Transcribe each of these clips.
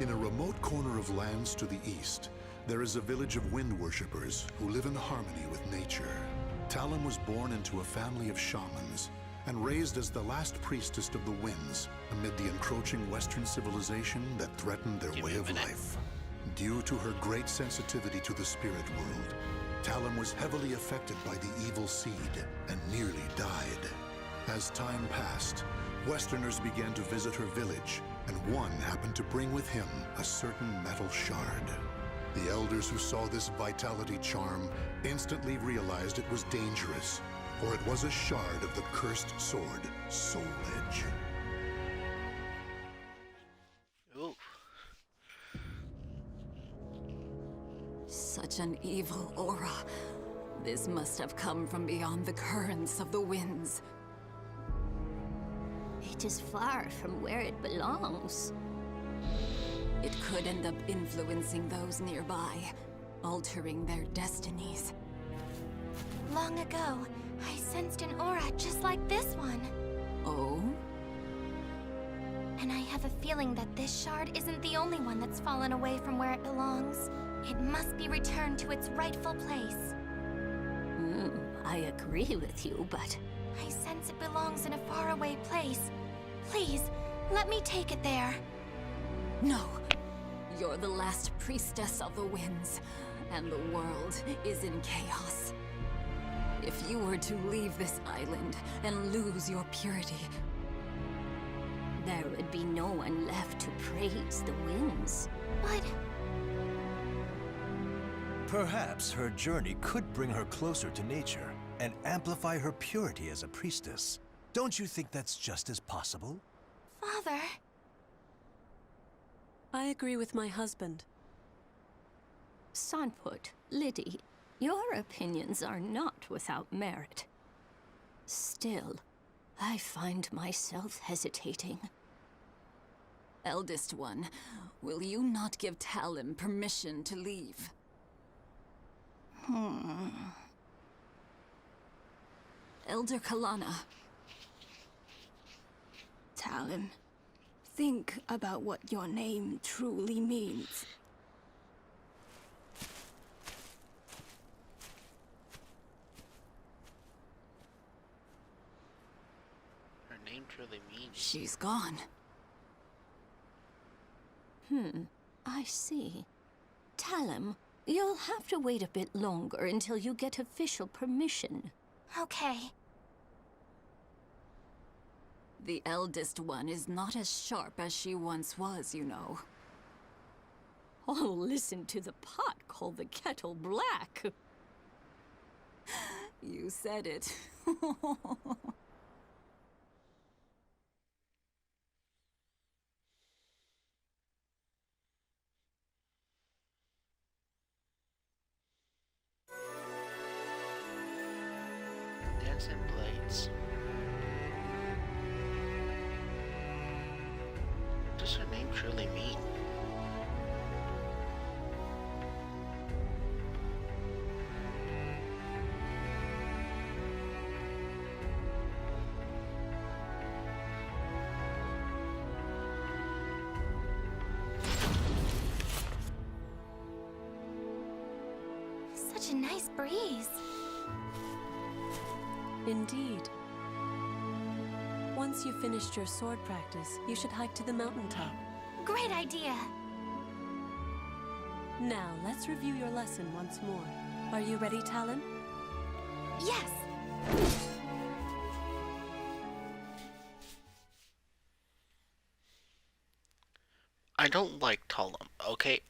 In a remote corner of lands to the east, there is a village of wind worshippers who live in harmony with nature. Talum was born into a family of shamans and raised as the last priestess of the winds amid the encroaching Western civilization that threatened their way of life. Due to her great sensitivity to the spirit world, Talum was heavily affected by the evil seed and nearly died. As time passed, Westerners began to visit her village, and one happened to bring with him a certain metal shard. The elders who saw this vitality charm instantly realized it was dangerous, for it was a shard of the cursed sword, Soul Edge. Ooh. Such an evil aura. This must have come from beyond the currents of the winds. It is far from where it belongs. It could end up influencing those nearby, altering their destinies. Long ago, I sensed an aura just like this one. Oh? And I have a feeling that this shard isn't the only one that's fallen away from where it belongs. It must be returned to its rightful place. I agree with you, but... I sense it belongs in a faraway place. Please, let me take it there. No. You're the last priestess of the winds, and the world is in chaos. If you were to leave this island and lose your purity, there would be no one left to praise the winds. What? Perhaps her journey could bring her closer to nature and amplify her purity as a priestess. Don't you think that's just as possible? Father? I agree with my husband. Sanput, Liddy, your opinions are not without merit. Still, I find myself hesitating. Eldest one, will you not give Talum permission to leave? Elder Kalana. Talum, think about what your name truly means. Her name truly means... She's gone. I see. Talum, you'll have to wait a bit longer until you get official permission. Okay. The eldest one is not as sharp as she once was, you know. Oh, listen to the pot call the kettle black. You said it. Dancing blades. What does her name truly mean? Such a nice breeze. Indeed. Once you've finished your sword practice, you should hike to the mountaintop. Great idea. Now, let's review your lesson once more. Are you ready, Talon? Yes. I don't like Talum, okay?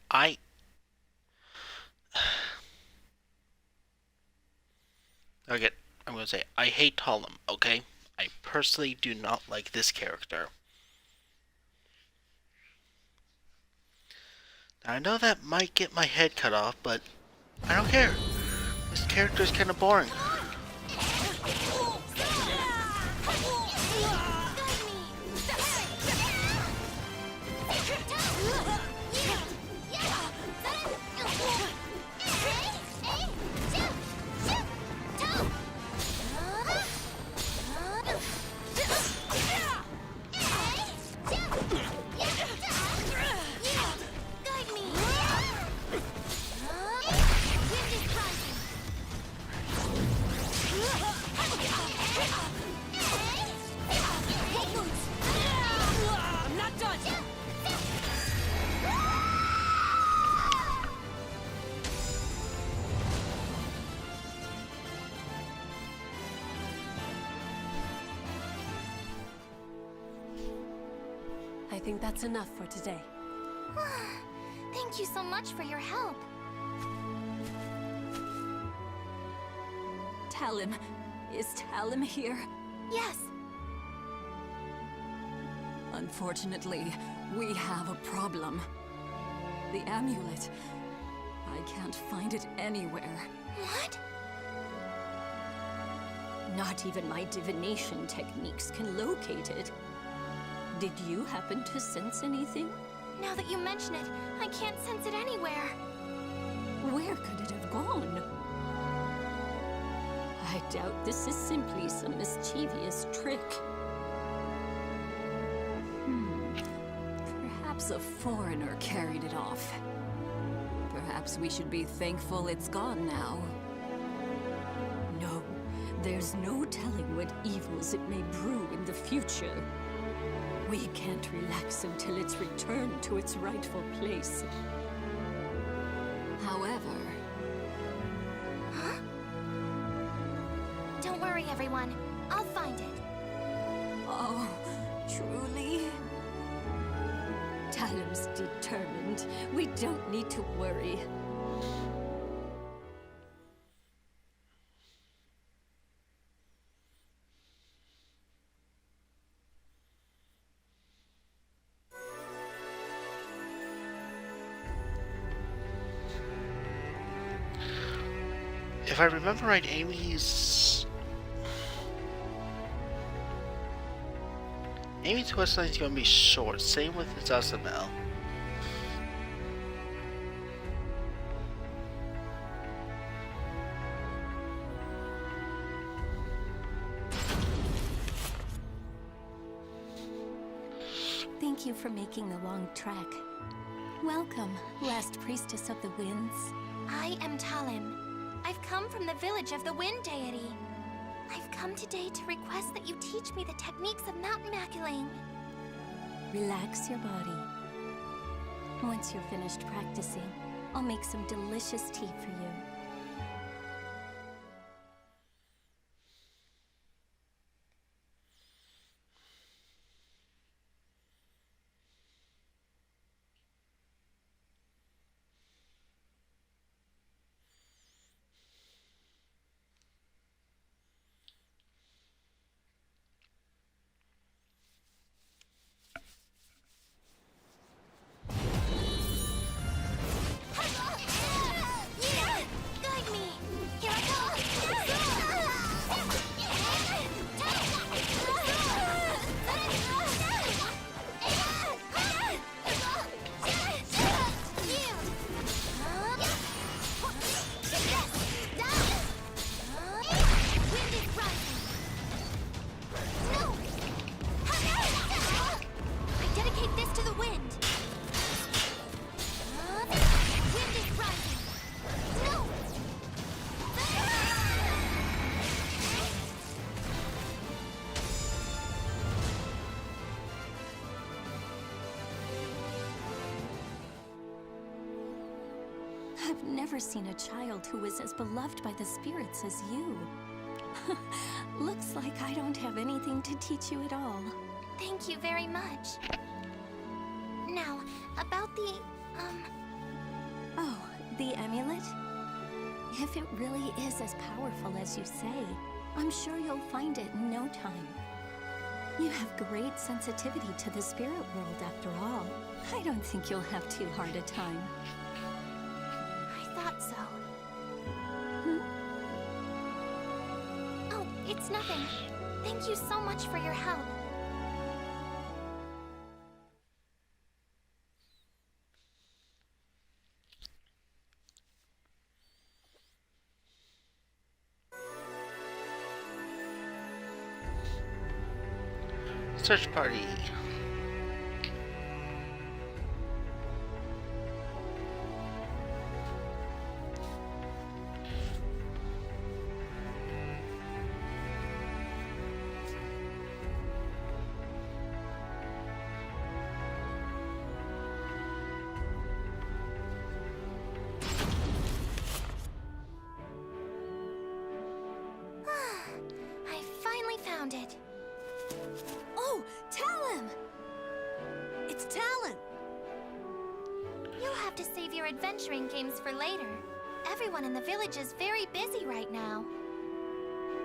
Okay, I'm gonna say, I hate Talum, okay? I personally do not like this character. Now, I know that might get my head cut off, but I don't care. This character is kind of boring. think that's enough for today. Thank you so much for your help. Talon. Is Talon here? Yes. Unfortunately, we have a problem. The amulet. I can't find it anywhere. What? Not even my divination techniques can locate it. Did you happen to sense anything? Now that you mention it, I can't sense it anywhere. Where could it have gone? I doubt this is simply some mischievous trick. Perhaps a foreigner carried it off. Perhaps we should be thankful it's gone now. No, there's no telling what evils it may brew in the future. We can't relax until it's returned to its rightful place. However... Huh? Don't worry, everyone. I'll find it. Oh, truly? Talon's determined. We don't need to worry. If I remember right, Amy's quest line is going to be short. Same with Zazamel. Thank you for making the long trek. Welcome, last priestess of the winds. I am Talon. I've come from the village of the Wind Deity. I've come today to request that you teach me the techniques of Mountain Maculaing. Relax your body. Once you're finished practicing, I'll make some delicious tea for you. Guide me! Here I go! Wind is rising! No! I dedicate this to the wind! Wind is rising! No! I've never seen a child who was as beloved by the spirits as you. Looks like I don't have anything to teach you at all. Thank you very much. Now, about the, Oh, the amulet? If it really is as powerful as you say, I'm sure you'll find it in no time. You have great sensitivity to the spirit world after all. I don't think you'll have too hard a time. I thought so. Hmm? Oh, it's nothing. Thank you so much for your help. Search party. I finally found it. Oh, Talon! It's Talon! You'll have to save your adventuring games for later. Everyone in the village is very busy right now.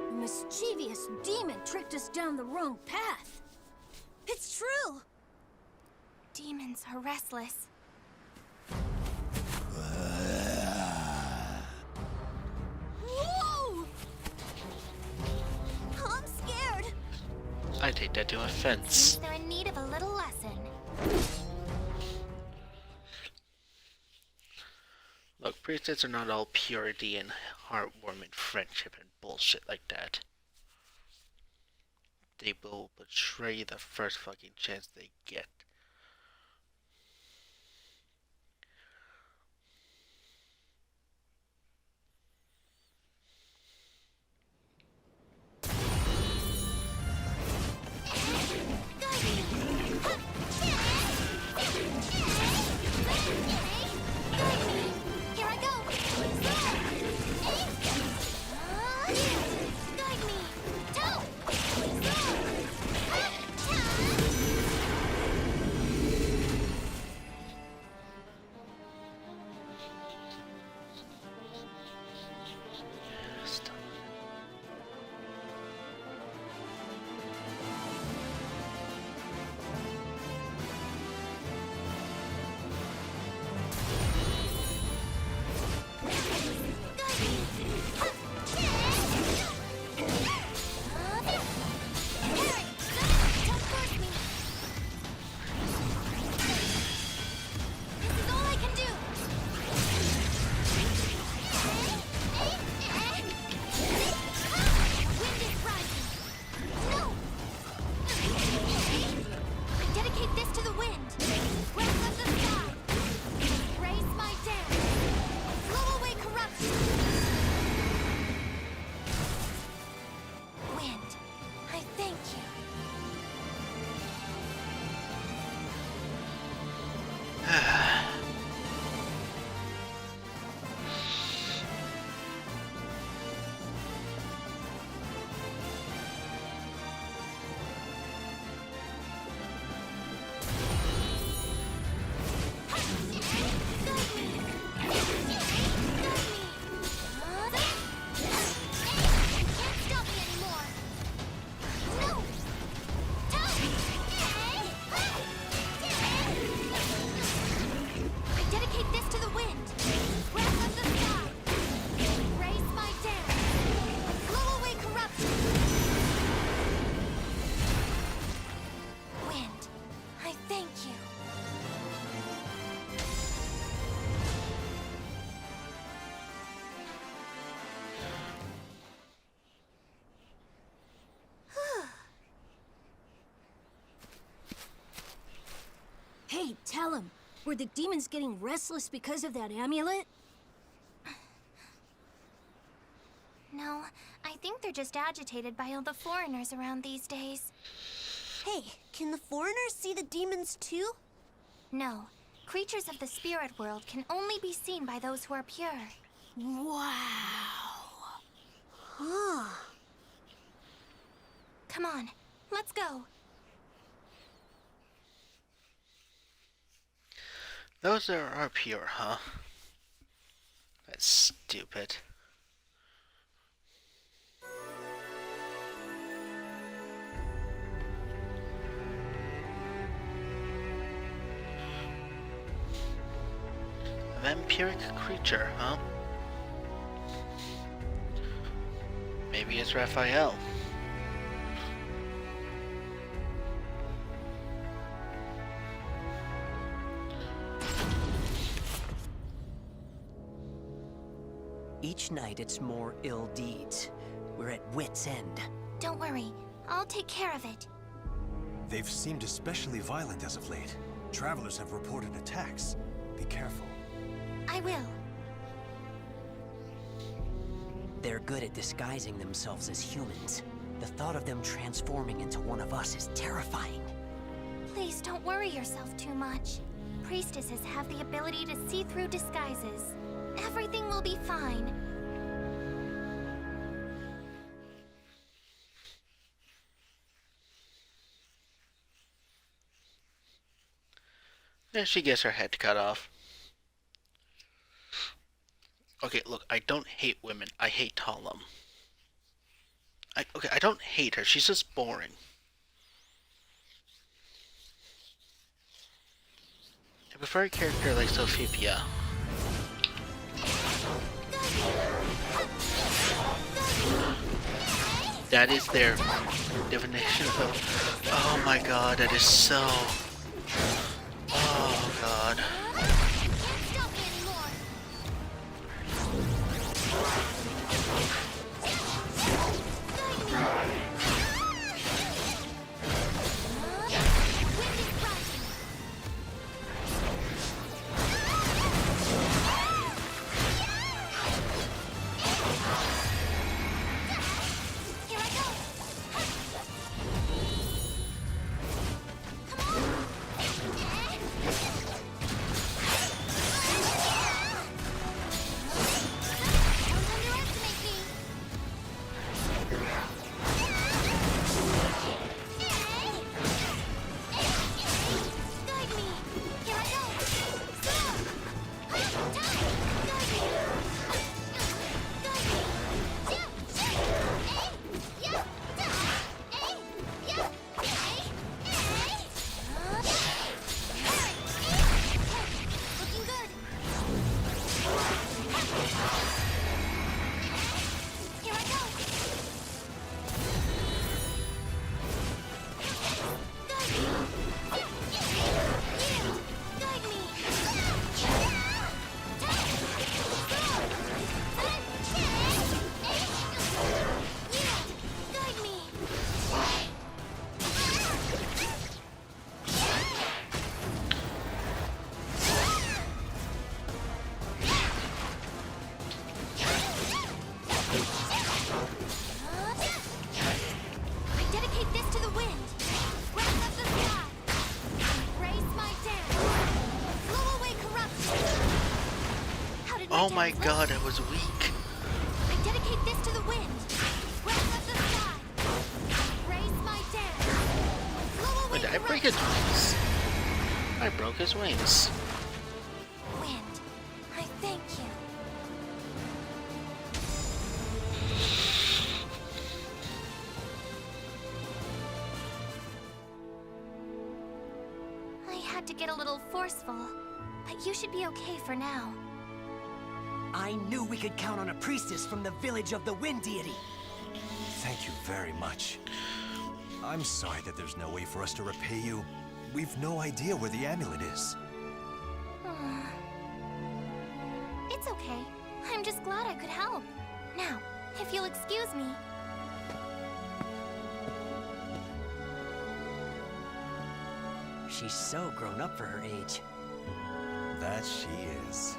A mischievous demon tricked us down the wrong path. It's true! Demons are restless. Whoa! I'm scared! I take that to offense. Seems they're in need of a little lesson. Look, priestesses are not all purity and heartwarming friendship and bullshit like that. They will betray you the first fucking chance they get. Here I go! Guide me! Stop. Hey, tell him. Were the demons getting restless because of that amulet? No, I think they're just agitated by all the foreigners around these days. Hey, can the foreigners see the demons too? No, creatures of the spirit world can only be seen by those who are pure. Wow. Huh. Come on, let's go. Those are pure, huh? That's stupid. Vampiric creature, huh? Maybe it's Raphael. Each night it's more ill deeds. We're at wit's end. Don't worry, I'll take care of it. They've seemed especially violent as of late. Travelers have reported attacks. Be careful. I will. They're good at disguising themselves as humans. The thought of them transforming into one of us is terrifying. Please don't worry yourself too much. Priestesses have the ability to see through disguises. Everything will be fine. And she gets her head cut off. Okay, look, I don't hate women. I hate Talim. I don't hate her. She's just boring. I prefer a character like Sophia. That is their definition of... Oh my god, that is so... Oh god. Oh my god, I was weak. I dedicate this to the wind. Breath of the sky. Raise my dance. Wait, did I break his wings? I broke his wings. Wind, I thank you. I had to get a little forceful, but you should be okay for now. I knew we could count on a priestess from the village of the Wind Deity. Thank you very much. I'm sorry that there's no way for us to repay you. We've no idea where the amulet is. It's okay. I'm just glad I could help. Now, if you'll excuse me. She's so grown up for her age. That she is.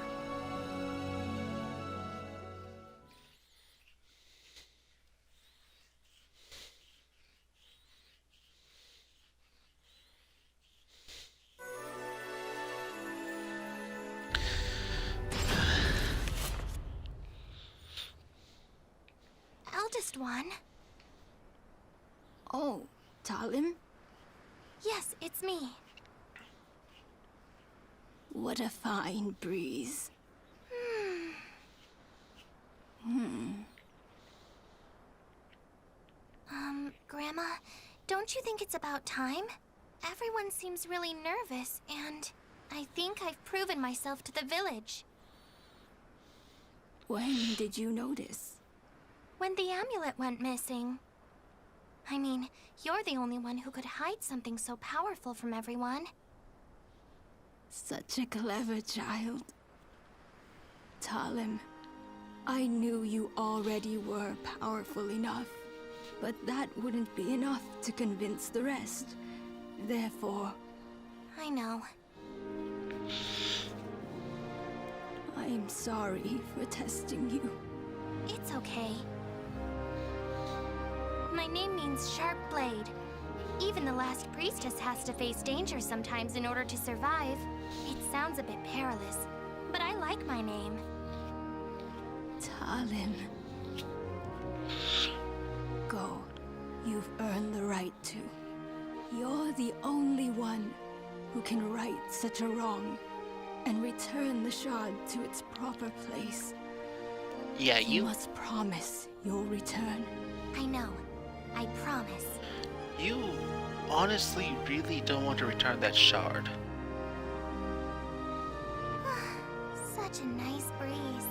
Eldest one? Oh, Talim? Yes, it's me. What a fine breeze. Grandma, don't you think it's about time? Everyone seems really nervous, and I think I've proven myself to the village. When did you notice? When the amulet went missing. I mean, you're the only one who could hide something so powerful from everyone. Such a clever child. Talim, I knew you already were powerful enough, but that wouldn't be enough to convince the rest. Therefore, I know. I'm sorry for testing you. It's okay. My name means Sharp Blade. Even the last priestess has to face danger sometimes in order to survive. It sounds a bit perilous, but I like my name. Talim. Go. You've earned the right to. You're the only one who can right such a wrong and return the shard to its proper place. Yeah, You must promise you'll return. I know. I promise. You honestly really don't want to return that shard. Such a nice breeze.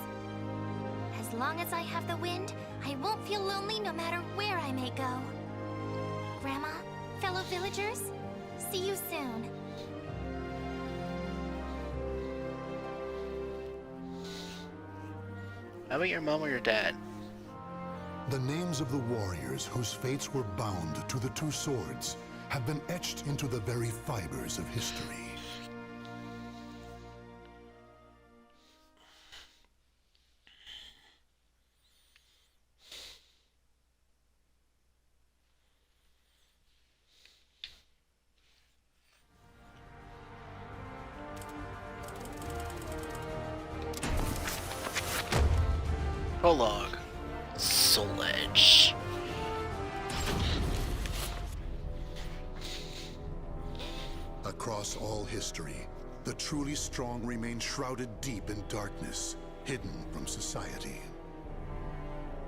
As long as I have the wind, I won't feel lonely no matter where I may go. Grandma, fellow villagers, see you soon. How about your mom or your dad? The names of the warriors whose fates were bound to the two swords have been etched into the very fibers of history. Prologue. Soul Edge. Across all history, the truly strong remain shrouded deep in darkness, hidden from society.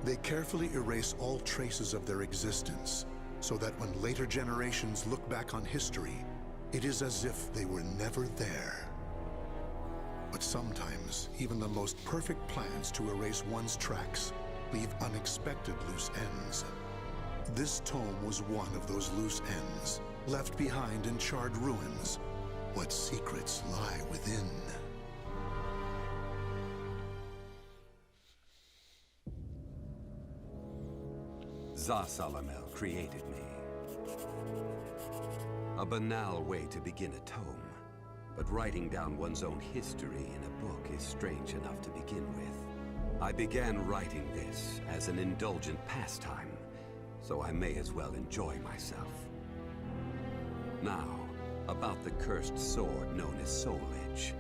They carefully erase all traces of their existence, so that when later generations look back on history, it is as if they were never there. But sometimes, even the most perfect plans to erase one's tracks leave unexpected loose ends. This tome was one of those loose ends, left behind in charred ruins. What secrets lie within? Za-Salamel created me. A banal way to begin a tome, but writing down one's own history in a book is strange enough to begin with. I began writing this as an indulgent pastime, so I may as well enjoy myself. Now, about the cursed sword known as Soul Edge.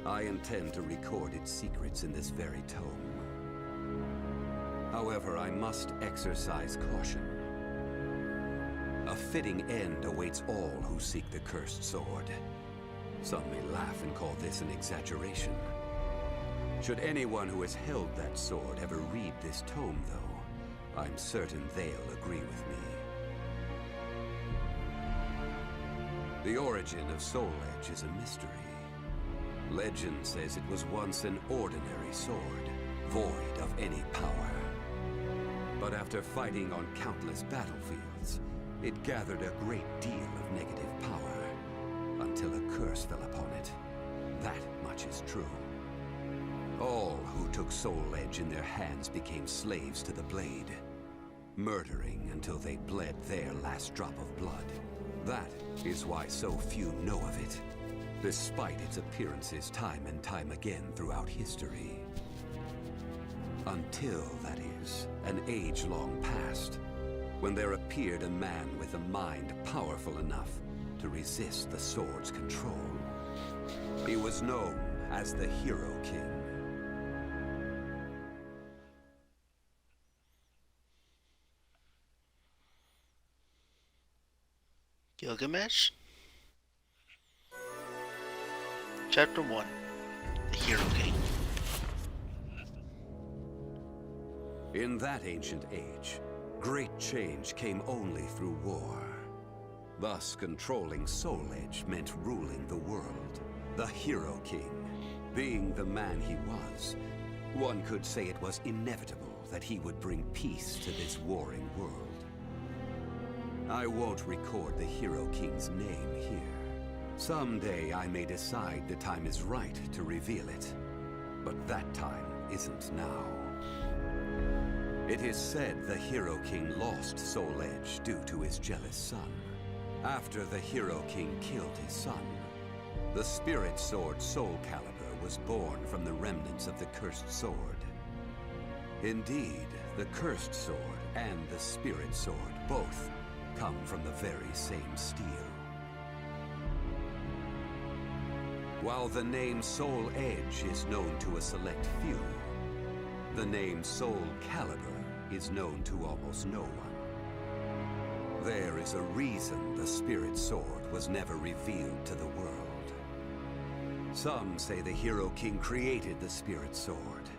I intend to record its secrets in this very tome. However, I must exercise caution. A fitting end awaits all who seek the cursed sword. Some may laugh and call this an exaggeration. Should anyone who has held that sword ever read this tome, though, I'm certain they'll agree with me. The origin of Soul Edge is a mystery. Legend says it was once an ordinary sword, void of any power. But after fighting on countless battlefields, it gathered a great deal of negative power, until a curse fell upon it. That much is true. All who took Soul Edge in their hands became slaves to the blade, murdering until they bled their last drop of blood. That is why so few know of it, despite its appearances time and time again throughout history. Until, that is, an age-long past, when there appeared a man with a mind powerful enough to resist the sword's control. He was known as the Hero King. Gilgamesh? Chapter 1. The Hero King. In that ancient age, great change came only through war. Thus, controlling Soul Edge meant ruling the world. The Hero King, being the man he was, one could say it was inevitable that he would bring peace to this warring world. I won't record the Hero King's name here. Someday I may decide the time is right to reveal it, but that time isn't now. It is said the Hero King lost Soul Edge due to his jealous son. After the Hero King killed his son, the spirit sword Soul Calibur was born from the remnants of the cursed sword. Indeed, the cursed sword and the spirit sword both come from the very same steel. While the name Soul Edge is known to a select few, the name Soul Calibur is known to almost no one. There is a reason the Spirit Sword was never revealed to the world. Some say the Hero King created the Spirit Sword.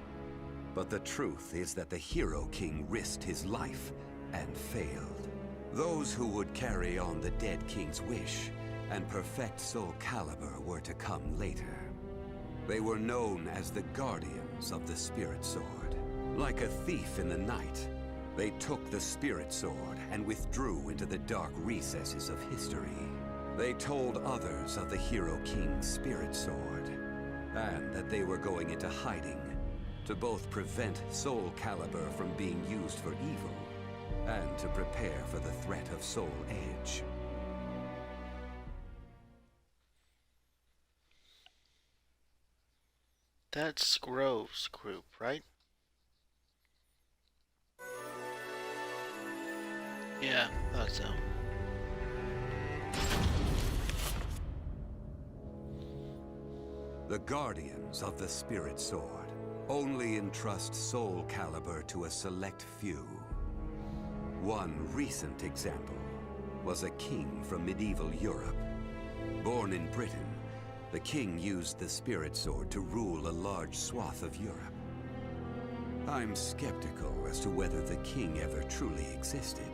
But the truth is that the Hero King risked his life and failed. Those who would carry on the dead king's wish and perfect Soul Calibur were to come later. They were known as the Guardians of the Spirit Sword. Like a thief in the night, they took the Spirit Sword and withdrew into the dark recesses of history. They told others of the Hero King's Spirit Sword, and that they were going into hiding to both prevent Soul Calibur from being used for evil, and to prepare for the threat of Soul Edge. That's Grove's group, right? Yeah, thought so. The Guardians of the Spirit Sword only entrust Soul Calibur to a select few. One recent example was a king from medieval Europe. Born in Britain, the king used the Spirit Sword to rule a large swath of Europe. I'm skeptical as to whether the king ever truly existed.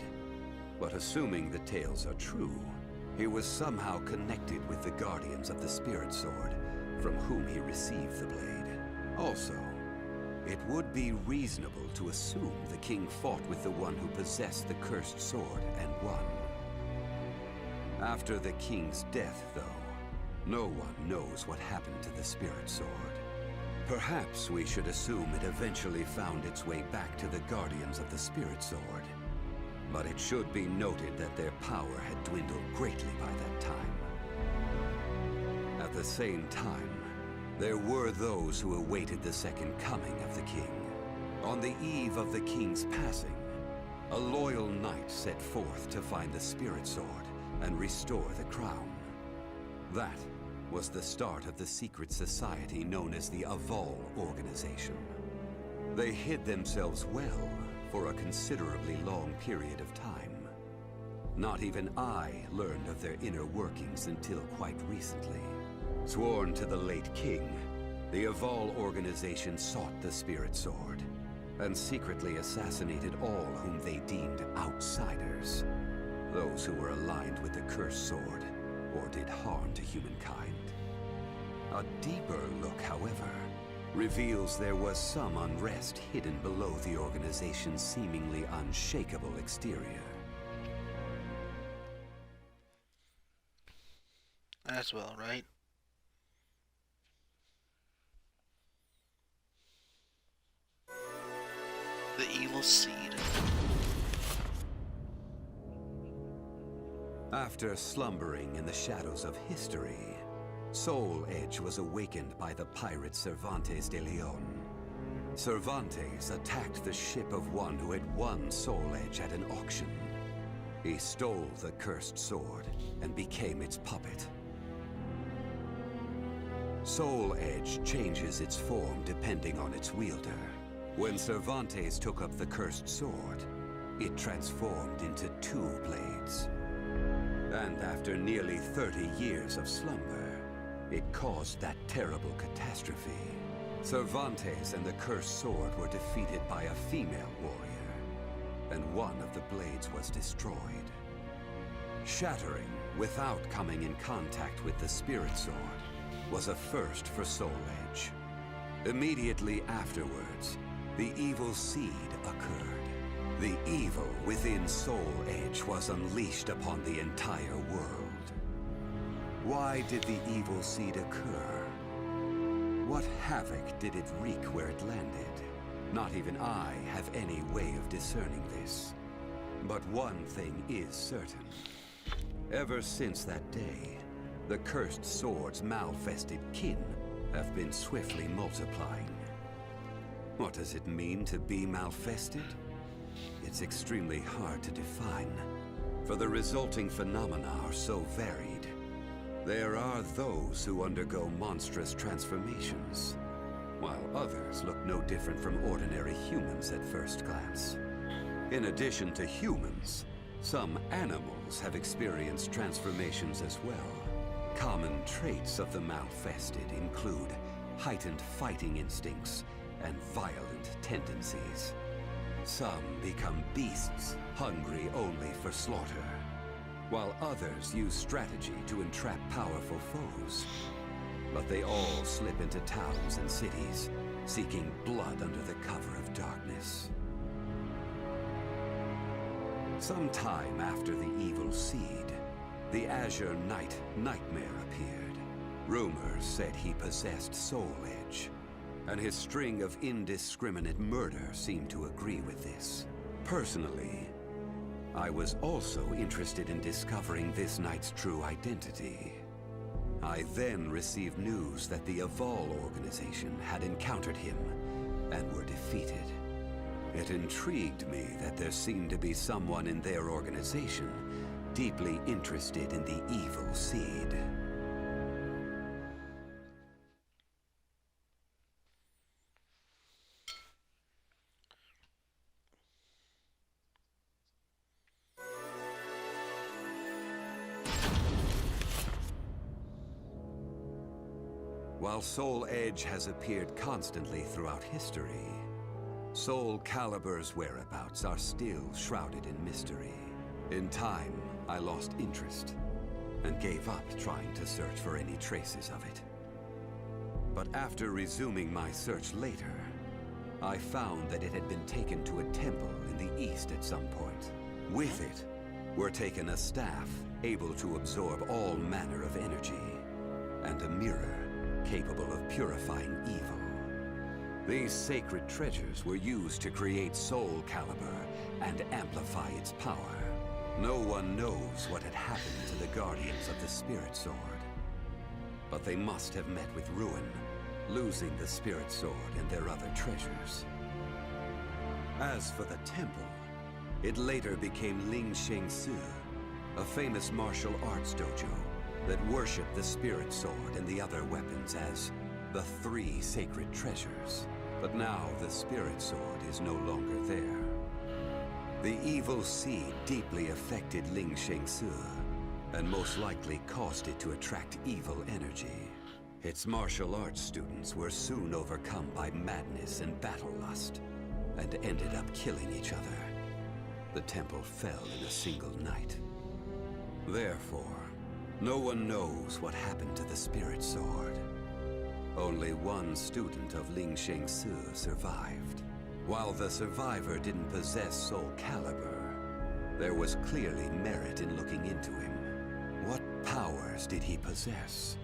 But assuming the tales are true, he was somehow connected with the Guardians of the Spirit Sword, from whom he received the blade. Also, it would be reasonable to assume the king fought with the one who possessed the cursed sword and won. After the king's death, though, no one knows what happened to the Spirit Sword. Perhaps we should assume it eventually found its way back to the Guardians of the Spirit Sword. But it should be noted that their power had dwindled greatly by that time. At the same time, there were those who awaited the second coming of the king. On the eve of the king's passing, a loyal knight set forth to find the Spirit Sword and restore the crown. That was the start of the secret society known as the Aval Organization. They hid themselves well for a considerably long period of time. Not even I learned of their inner workings until quite recently. Sworn to the late king, the Aval Organization sought the Spirit Sword and secretly assassinated all whom they deemed outsiders, those who were aligned with the Cursed Sword or did harm to humankind. A deeper look, however, reveals there was some unrest hidden below the organization's seemingly unshakable exterior. As well, right? The evil seed. After slumbering in the shadows of history, Soul Edge was awakened by the pirate Cervantes de Leon. Cervantes attacked the ship of one who had won Soul Edge at an auction. He stole the cursed sword and became its puppet. Soul Edge changes its form depending on its wielder. When Cervantes took up the cursed sword, it transformed into 2 blades. And after nearly 30 years of slumber, it caused that terrible catastrophe. Cervantes and the cursed sword were defeated by a female warrior, and one of the blades was destroyed. Shattering without coming in contact with the Spirit Sword was a first for Soul Edge. Immediately afterwards, the evil seed occurred. The evil within Soul Edge was unleashed upon the entire world. Why did the evil seed occur? What havoc did it wreak where it landed? Not even I have any way of discerning this. But one thing is certain. Ever since that day, the cursed sword's malfested kin have been swiftly multiplying. What does it mean to be malfested? It's extremely hard to define, for the resulting phenomena are so varied. There are those who undergo monstrous transformations, while others look no different from ordinary humans at first glance. In addition to humans, Some animals have experienced transformations as well. Common traits of the malfested include heightened fighting instincts and violent tendencies. Some become beasts, hungry only for slaughter, while others use strategy to entrap powerful foes. But they all slip into towns and cities, seeking blood under the cover of darkness. Sometime after the evil seed, the Azure Knight Nightmare appeared. Rumors said he possessed Soul Edge, and his string of indiscriminate murder seemed to agree with this. Personally, I was also interested in discovering this knight's true identity. I then received news that the Aval organization had encountered him and were defeated. It intrigued me that there seemed to be someone in their organization deeply interested in the evil seed. While Soul Edge has appeared constantly throughout history, Soul Calibur's whereabouts are still shrouded in mystery. In time, I lost interest and gave up trying to search for any traces of it. But after resuming my search later, I found that it had been taken to a temple in the east at some point. With it were taken a staff able to absorb all manner of energy, and a mirror capable of purifying evil. These sacred treasures were used to create Soul Calibur and amplify its power. No one knows what had happened to the Guardians of the Spirit Sword, but they must have met with ruin, losing the Spirit Sword and their other treasures. As for the temple, it later became Ling Sheng Su, a famous martial arts dojo that worshipped the Spirit Sword and the other weapons as the three sacred treasures. But now the Spirit Sword is no longer there. The evil seed deeply affected Ling Sheng Su, and most likely caused it to attract evil energy. Its martial arts students were soon overcome by madness and battle lust, and ended up killing each other. The temple fell in a single night. Therefore, no one knows what happened to the Spirit Sword. Only one student of Ling Sheng Su survived. While the survivor didn't possess Soul Calibur, there was clearly merit in looking into him. What powers did he possess?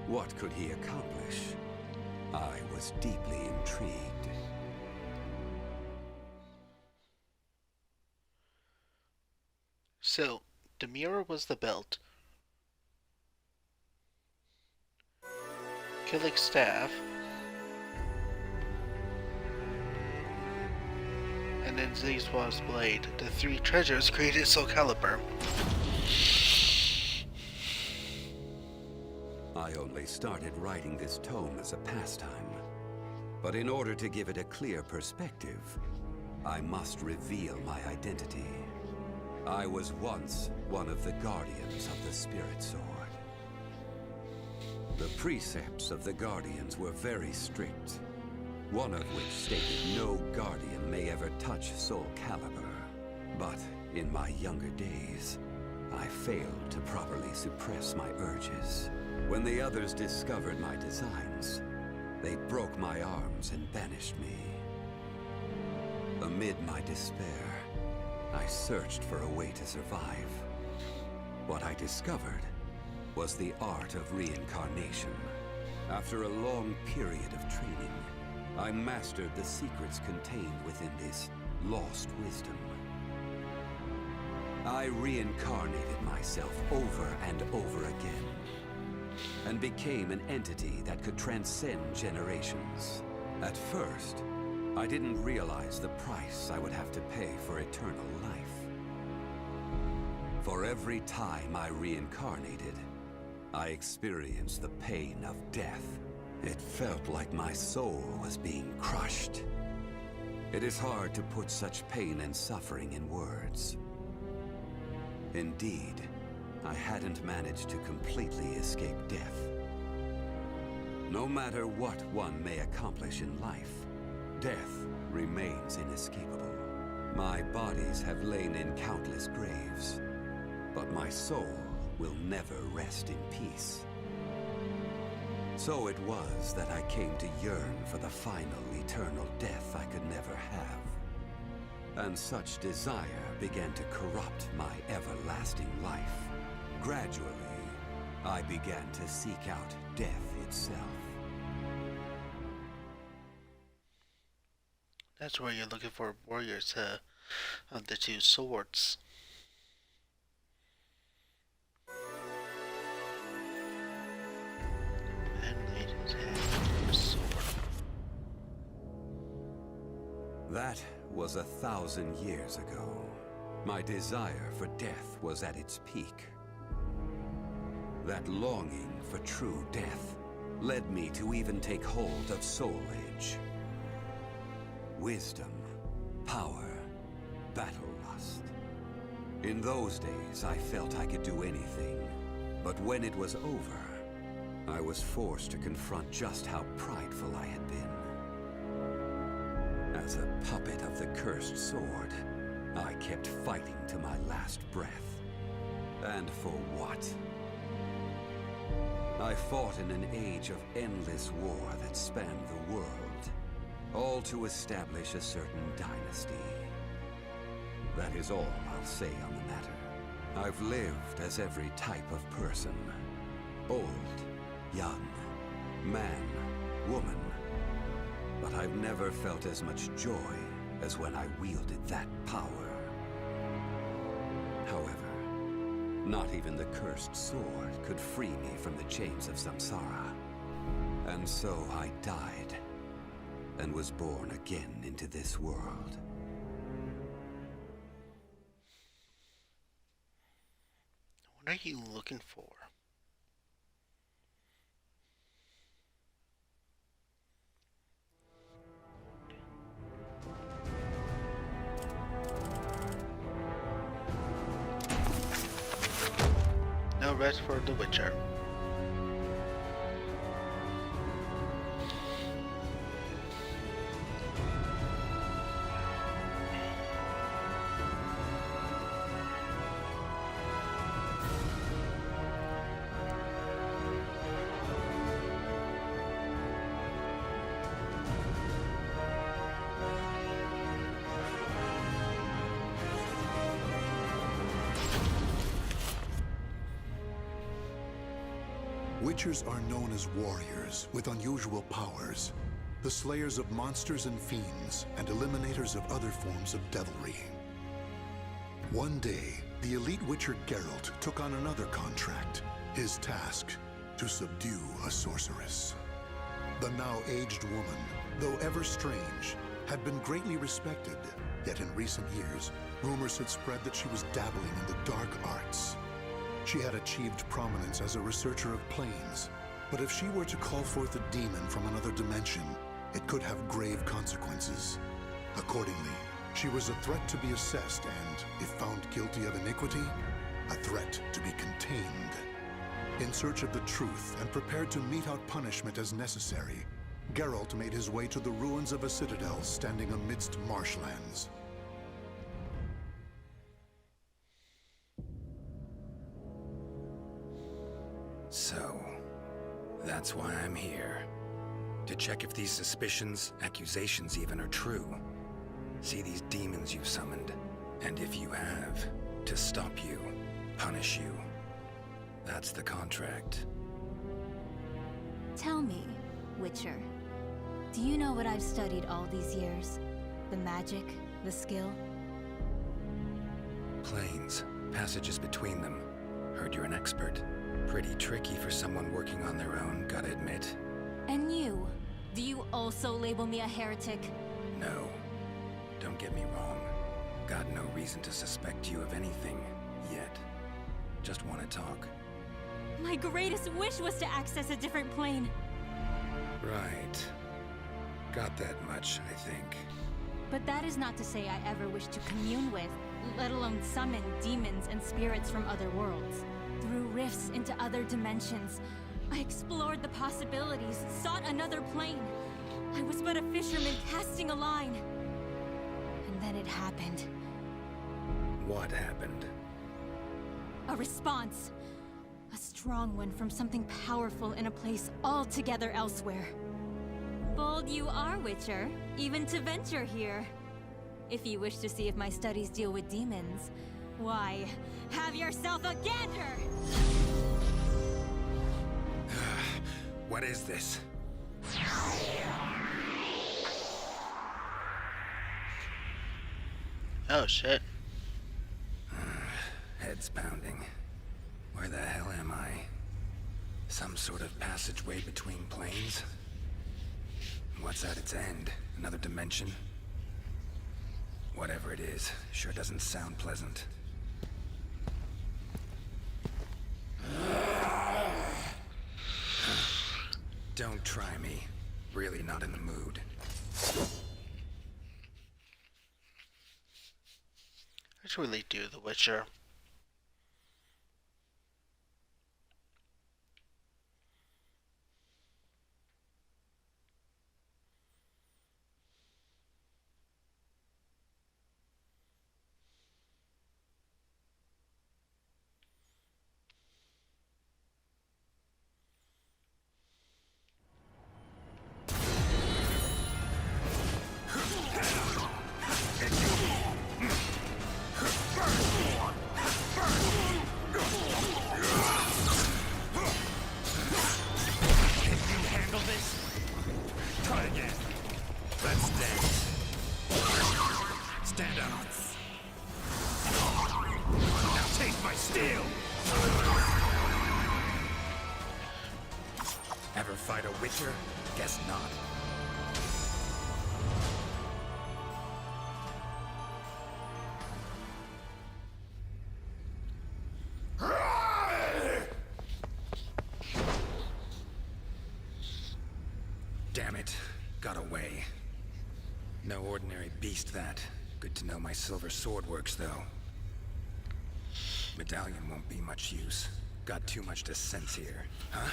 What could he accomplish? I was deeply intrigued. So, the mirror was the belt. Killick's staff. And then Zazwa's blade. The three treasures created Soul Calibur. I only started writing this tome as a pastime. But in order to give it a clear perspective, I must reveal my identity. I was once one of the Guardians of the Spirit Sword. The precepts of the Guardians were very strict, one of which stated no Guardian may ever touch Soul Calibur. But in my younger days, I failed to properly suppress my urges. When the others discovered my designs, they broke my arms and banished me. Amid my despair, I searched for a way to survive. What I discovered was the art of reincarnation. After a long period of training, I mastered the secrets contained within this lost wisdom. I reincarnated myself over and over again, and became an entity that could transcend generations. At first, I didn't realize the price I would have to pay for eternal life. For every time I reincarnated, I experienced the pain of death. It felt like my soul was being crushed. It is hard to put such pain and suffering in words. Indeed, I hadn't managed to completely escape death. No matter what one may accomplish in life, death remains inescapable. My bodies have lain in countless graves, but my soul will never rest in peace. So it was that I came to yearn for the final eternal death I could never have. And such desire began to corrupt my everlasting life. Gradually, I began to seek out death itself. That's where you're looking for warriors of the two swords. And laid his hand on his sword. That was 1,000 years ago. My desire for death was at its peak. That longing for true death led me to even take hold of Soul Edge. Wisdom, power, battle lust. In those days, I felt I could do anything. But when it was over, I was forced to confront just how prideful I had been. As a puppet of the cursed sword, I kept fighting to my last breath. And for what? I fought in an age of endless war that spanned the world, all to establish a certain dynasty. That is all I'll say on the matter. I've lived as every type of person. Old, young, man, woman. But I've never felt as much joy as when I wielded that power. However, not even the cursed sword could free me from the chains of samsara. And so I died, and was born again into this world. What are you looking for? No rest for the Witcher. Witchers are known as warriors with unusual powers, the slayers of monsters and fiends, and eliminators of other forms of devilry. One day, the elite witcher Geralt took on another contract, his task to subdue a sorceress. The now aged woman, though ever strange, had been greatly respected, yet in recent years, rumors had spread that she was dabbling in the dark arts. She had achieved prominence as a researcher of planes, but if she were to call forth a demon from another dimension, it could have grave consequences. Accordingly, she was a threat to be assessed and, if found guilty of iniquity, a threat to be contained. In search of the truth and prepared to mete out punishment as necessary, Geralt made his way to the ruins of a citadel standing amidst marshlands. So, that's why I'm here. To check if these suspicions, accusations even, are true. See these demons you've summoned, and if you have, to stop you, punish you. That's the contract. Tell me, Witcher, do you know what I've studied all these years? The magic, the skill? Planes, passages between them. Heard you're an expert. Pretty tricky for someone working on their own, gotta admit. And you? Do you also label me a heretic? No. Don't get me wrong. Got no reason to suspect you of anything, yet. Just want to talk. My greatest wish was to access a different plane. Right. Got that much, I think. But that is not to say I ever wish to commune with, let alone summon demons and spirits from other worlds. Through rifts into other dimensions, I explored the possibilities, sought another plane. I was but a fisherman casting a line. And then it happened. What happened? A response. A strong one from something powerful in a place altogether elsewhere. Bold you are, Witcher, even to venture here. If you wish to see if my studies deal with demons, why, have yourself a gander! What is this? Oh shit. Head's pounding. Where the hell am I? Some sort of passageway between planes? What's at its end? Another dimension? Whatever it is, sure doesn't sound pleasant. Don't try me. Really not in the mood. I should really do The Witcher. Ever fight a Witcher? Guess not. Damn it. Got away. No ordinary beast, that. Good to know my silver sword works, though. Medallion won't be much use. Got too much to sense here. Huh?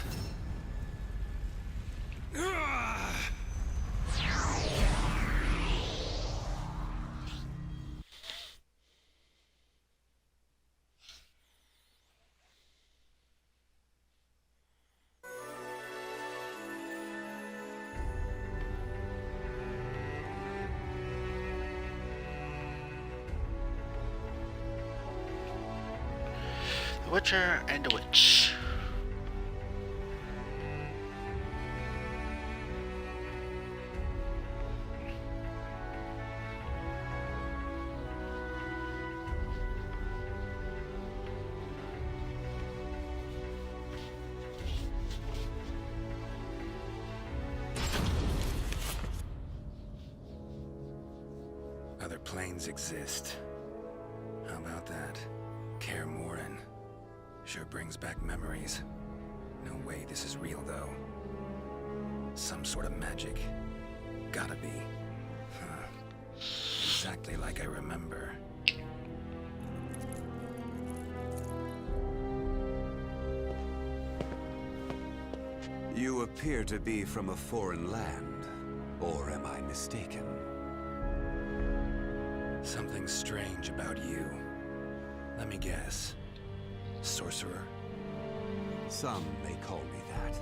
The Witcher and a Witch. Other planes exist. How about that? Kaer Morhen. Sure brings back memories. No way this is real, though. Some sort of magic. Gotta be. Huh. Exactly like I remember. You appear to be from a foreign land. Or am I mistaken? Something strange about you. Let me guess. Sorcerer? Some may call me that.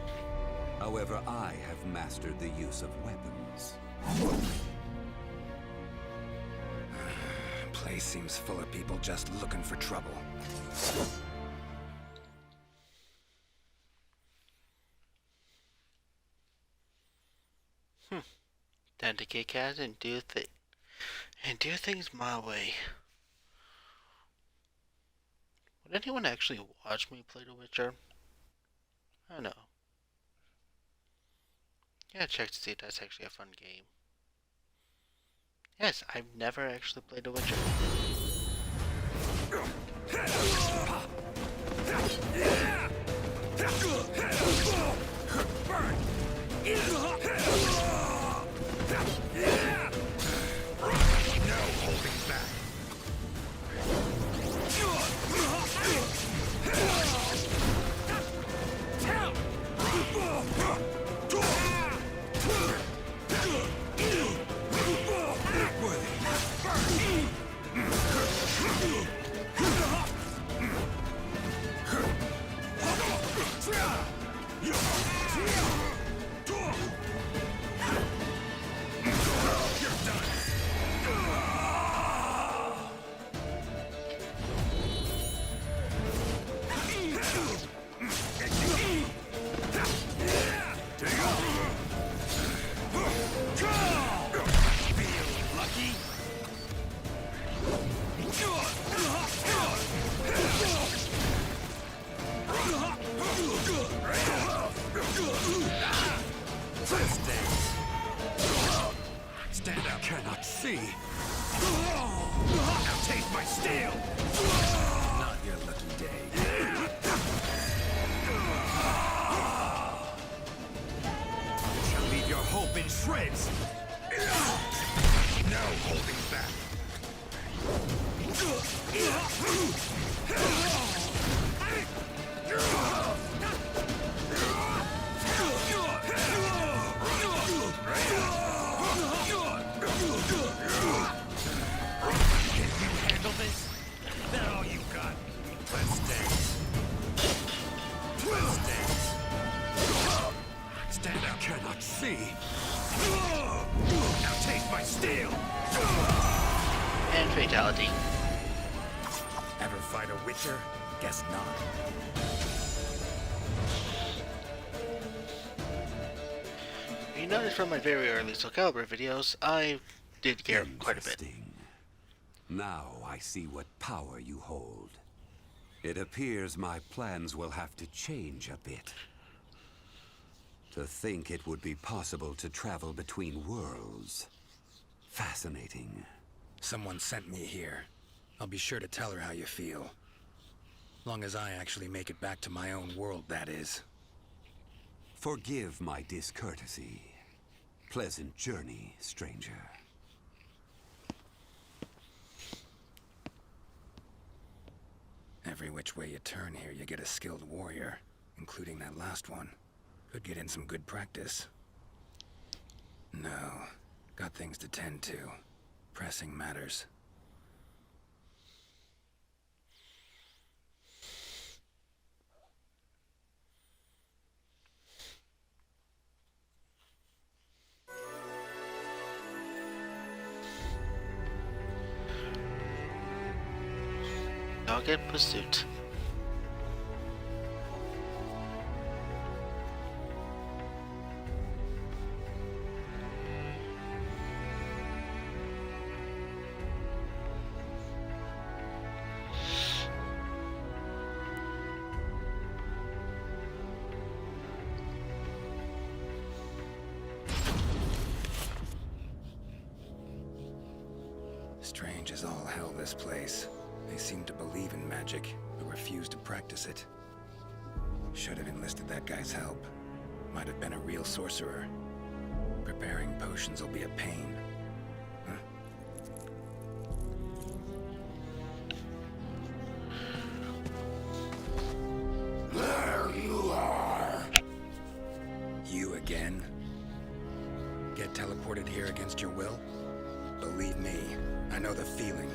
However, I have mastered the use of weapons. Place seems full of people just looking for trouble. Time to kick ass and do things my way. Would anyone actually watch me play The Witcher? I don't know. Yeah, check to see if that's actually a fun game. Yes, I've never actually played The Witcher. No holding back. Handle this? That all you got? Let's dance. Let's dance. Stand up. Cannot see. Now taste my steel. And fatality. Ever fight a Witcher? Guess not. You noticed from my very early Soul Calibur videos, I did care quite a bit. Interesting. Now I see what power you hold. It appears my plans will have to change a bit. To think it would be possible to travel between worlds. Fascinating. Someone sent me here. I'll be sure to tell her how you feel. Long as I actually make it back to my own world, that is. Forgive my discourtesy. Pleasant journey, stranger. Every which way you turn here, you get a skilled warrior, including that last one. Could get in some good practice. No, got things to tend to. Pressing matters. Dogged Pursuit. Strange as all hell, this place. They seem to believe in magic, but refuse to practice it. Should have enlisted that guy's help. Might have been a real sorcerer. Preparing potions will be a pain. Huh? There you are! You again? Get teleported here against your will? Believe me, I know the feeling.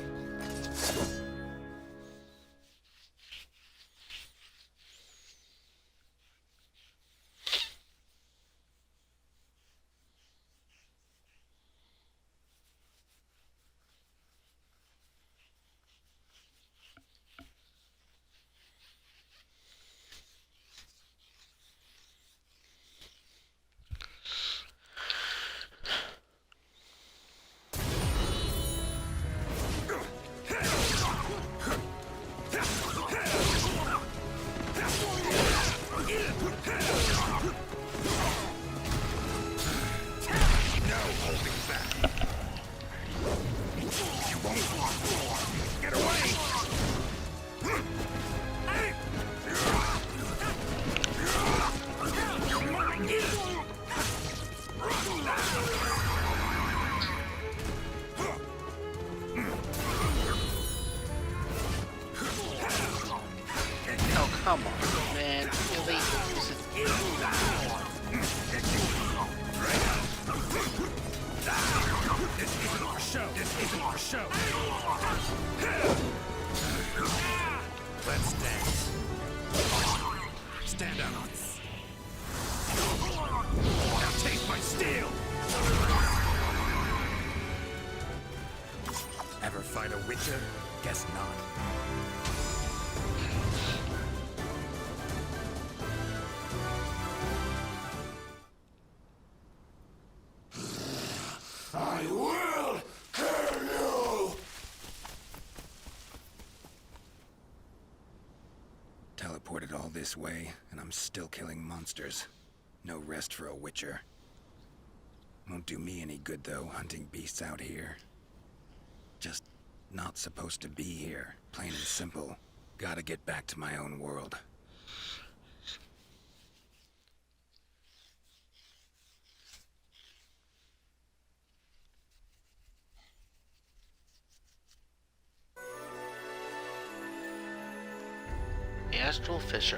Come on, man. Really? This is... This isn't our show. This isn't our show. Let's dance. Stand up. Now taste my steel. Ever fight a Witcher? Guess not. I will kill you! Teleported all this way, and I'm still killing monsters. No rest for a Witcher. Won't do me any good, though, hunting beasts out here. Just not supposed to be here, plain and simple. Gotta get back to my own world. The Astral Fissure.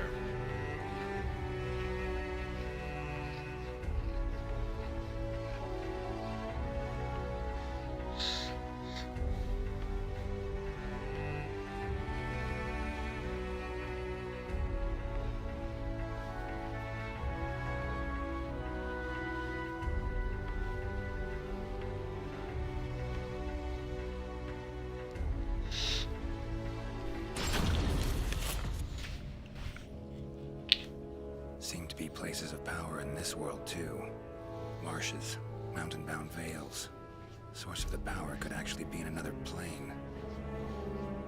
Seem to be places of power in this world, too. Marshes, mountain-bound vales. Source of the power could actually be in another plane.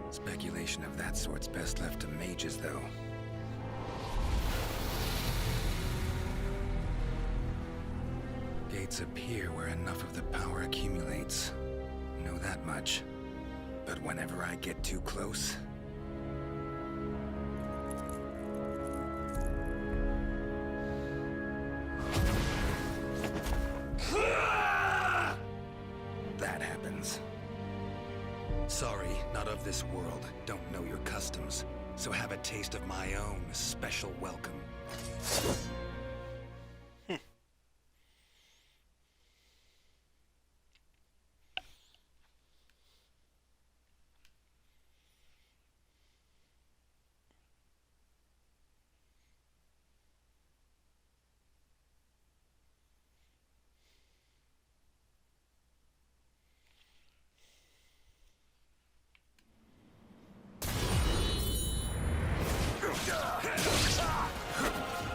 Speculation of that sort's best left to mages, though. Gates appear where enough of the power accumulates. Know that much. But whenever I get too close, that happens. Sorry, not of this world. Don't know your customs. So have a taste of my own special welcome.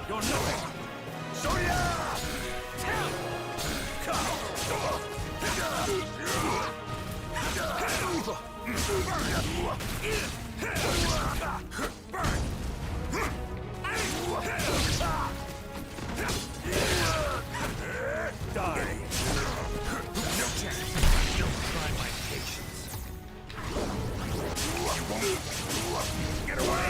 You're nothing! Soya! Die! No chance! Don't try my patience. You won't get away!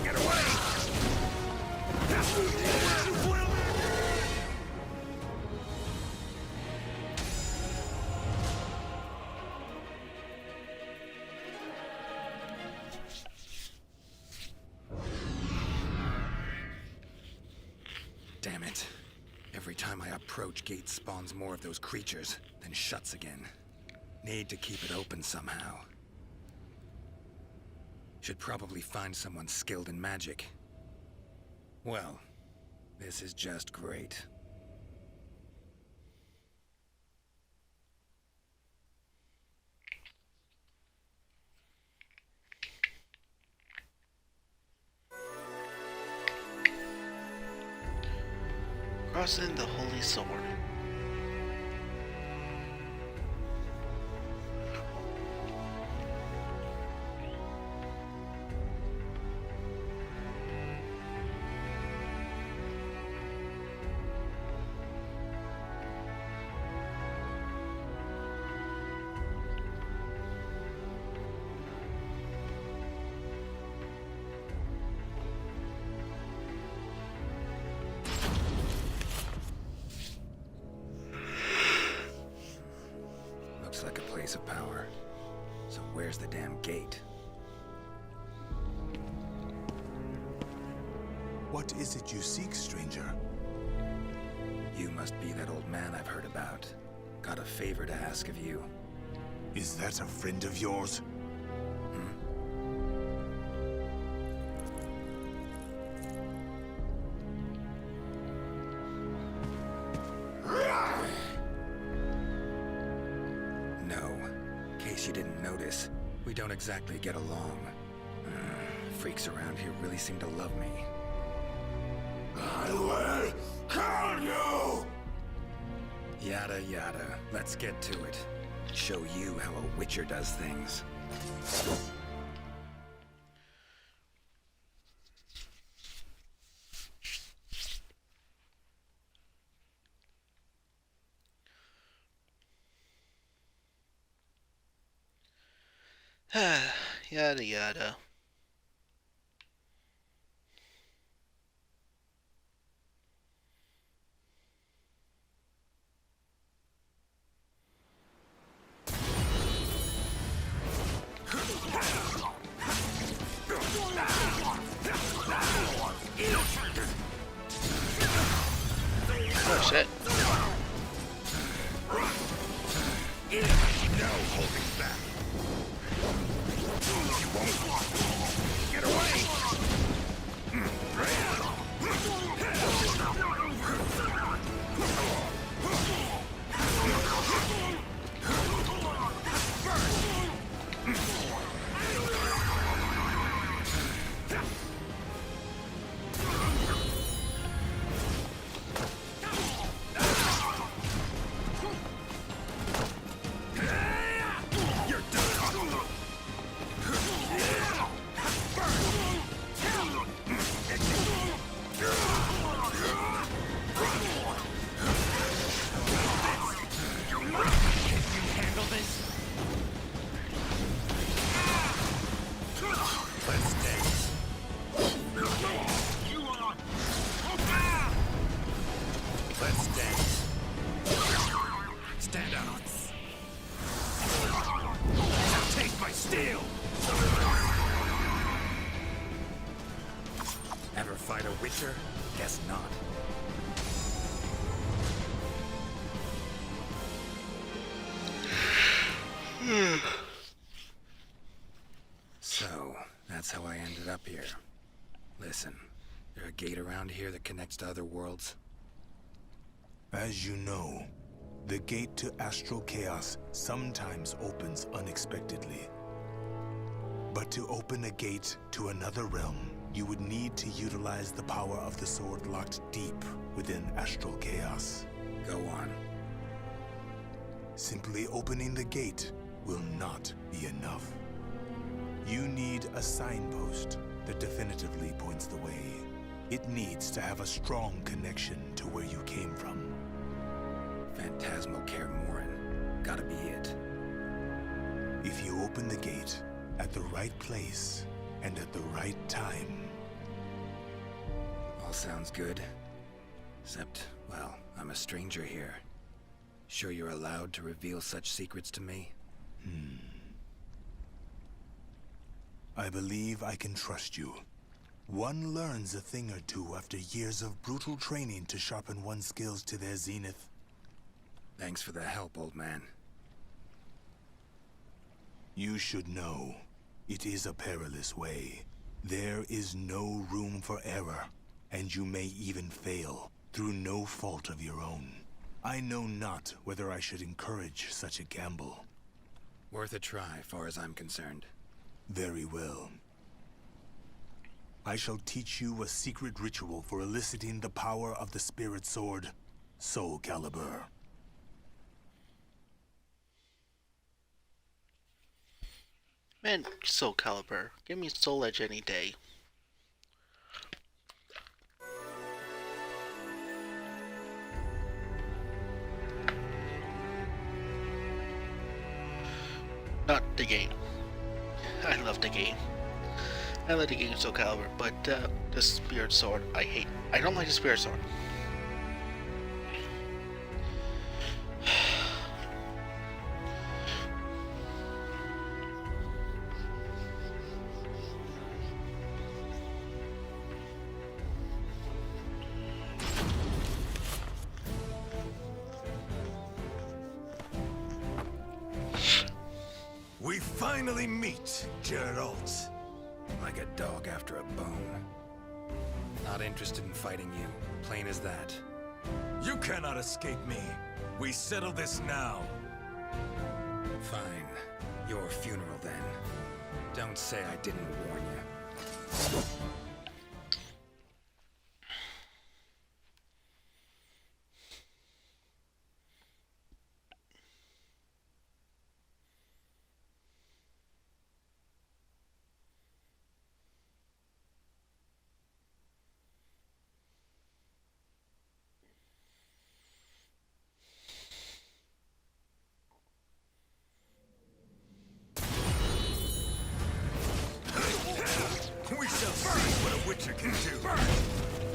Get away! Damn it. Every time I approach, Gate spawns more of those creatures, then shuts again. Need to keep it open somehow. Should probably find someone skilled in magic. Well, this is just great. Crossing the Holy Sword. Looks like a place of power. So where's the damn gate? What is it you seek, stranger? You must be that old man I've heard about. Got a favor to ask of you. Is that a friend of yours? No. In case you didn't notice, we don't exactly get along. Freaks around here really seem to love me. I will kill you! Yada yada. Let's get to it. Show you how a Witcher does things. Yada yada. Oh shit. No holding back. You won't. Get away! Ever fight a Witcher? Guess not. So, that's how I ended up here. Listen, there a gate around here that connects to other worlds? As you know, the gate to astral chaos sometimes opens unexpectedly. But to open a gate to another realm, you would need to utilize the power of the sword locked deep within astral chaos. Go on. Simply opening the gate will not be enough. You need a signpost that definitively points the way. It needs to have a strong connection to where you came from. Phantasmal Care Morin. Gotta be it. If you open the gate at the right place and at the right time. All sounds good. Except, well, I'm a stranger here. Sure you're allowed to reveal such secrets to me? I believe I can trust you. One learns a thing or two after years of brutal training to sharpen one's skills to their zenith. Thanks for the help, old man. You should know, it is a perilous way. There is no room for error, and you may even fail, through no fault of your own. I know not whether I should encourage such a gamble. Worth a try, far as I'm concerned. Very well. I shall teach you a secret ritual for eliciting the power of the spirit sword, Soul Calibur. Man, Soul Calibur. Give me Soul Edge any day. Not the game. I love the game. I love the game Soul Calibur, but the Spirit Sword, I hate. I don't like the Spirit Sword. We finally meet, Geralt. Like a dog after a bone. Not interested in fighting you. Plain as that. You cannot escape me. We settle this now. Fine. Your funeral, then. Don't say I didn't warn you. Witcher can do.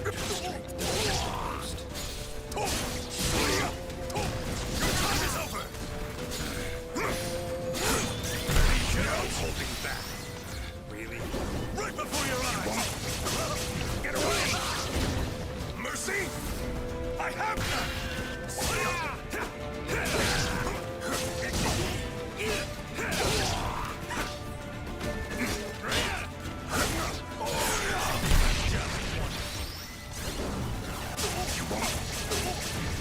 Your time is over. No holding back. Really? Right before your eyes. Get away. Mercy? I have none.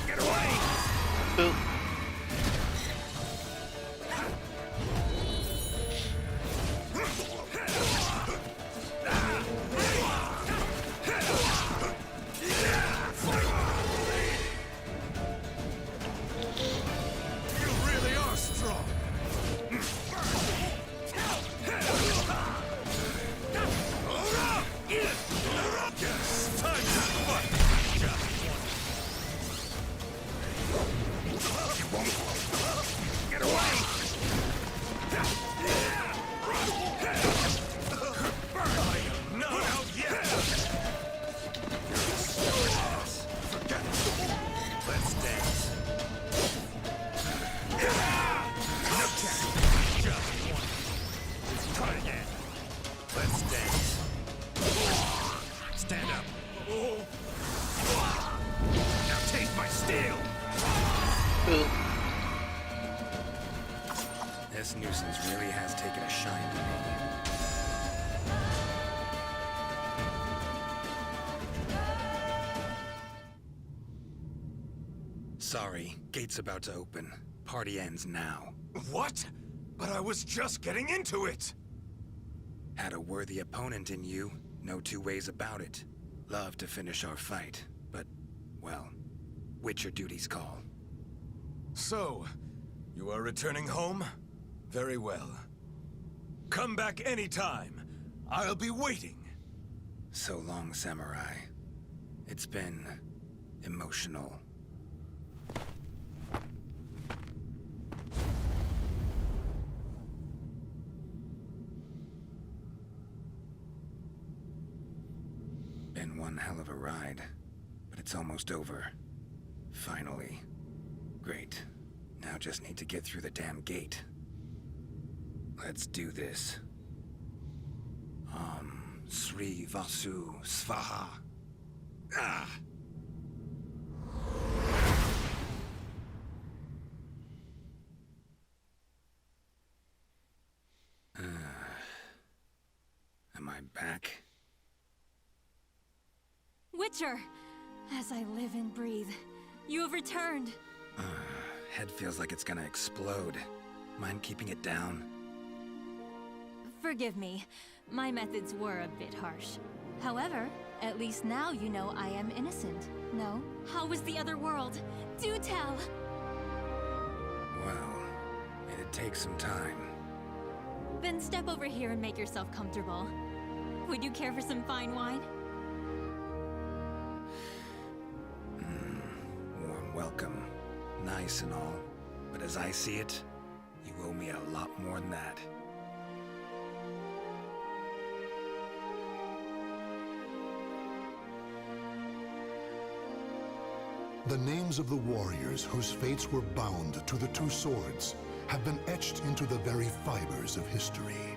Get away! Boop. You really are strong. Yes, time to fight. Get away! I am not out yet! Forget it. Let's dance. No chance. Just one. Try again. Let's dance. Stand up. Now take my steel! Boop. This nuisance really has taken a shine to me. Sorry, gate's about to open. Party ends now. What? But I was just getting into it! Had a worthy opponent in you, no two ways about it. Love to finish our fight, but, well, Witcher duties call. So, you are returning home? Very well. Come back anytime. I'll be waiting. So long, Samurai. It's been emotional. Been one hell of a ride, but it's almost over. Finally. Great. Now just need to get through the damn gate. Let's do this. Sri Vasu Svaha. Ah! Am I back? Witcher! As I live and breathe, you have returned. Head feels like it's gonna explode. Mind keeping it down? Forgive me. My methods were a bit harsh. However, at least now you know I am innocent. No? How was the other world? Do tell! Well, it'd take some time. Then step over here and make yourself comfortable. Would you care for some fine wine? Warm welcome. Nice and all. But as I see it, you owe me a lot more than that. The names of the warriors whose fates were bound to the two swords have been etched into the very fibers of history.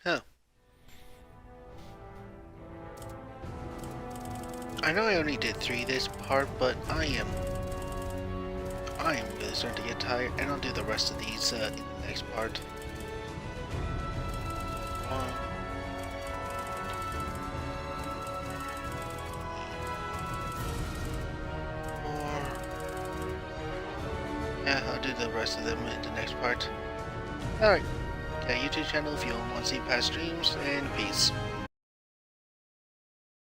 Huh. I know I only did 3 this part, but I am really starting to get tired, and I'll do the rest of these in the next part. Yeah, I'll do the rest of them in the next part. Alright, yeah, YouTube channel if you want to see past streams, and peace.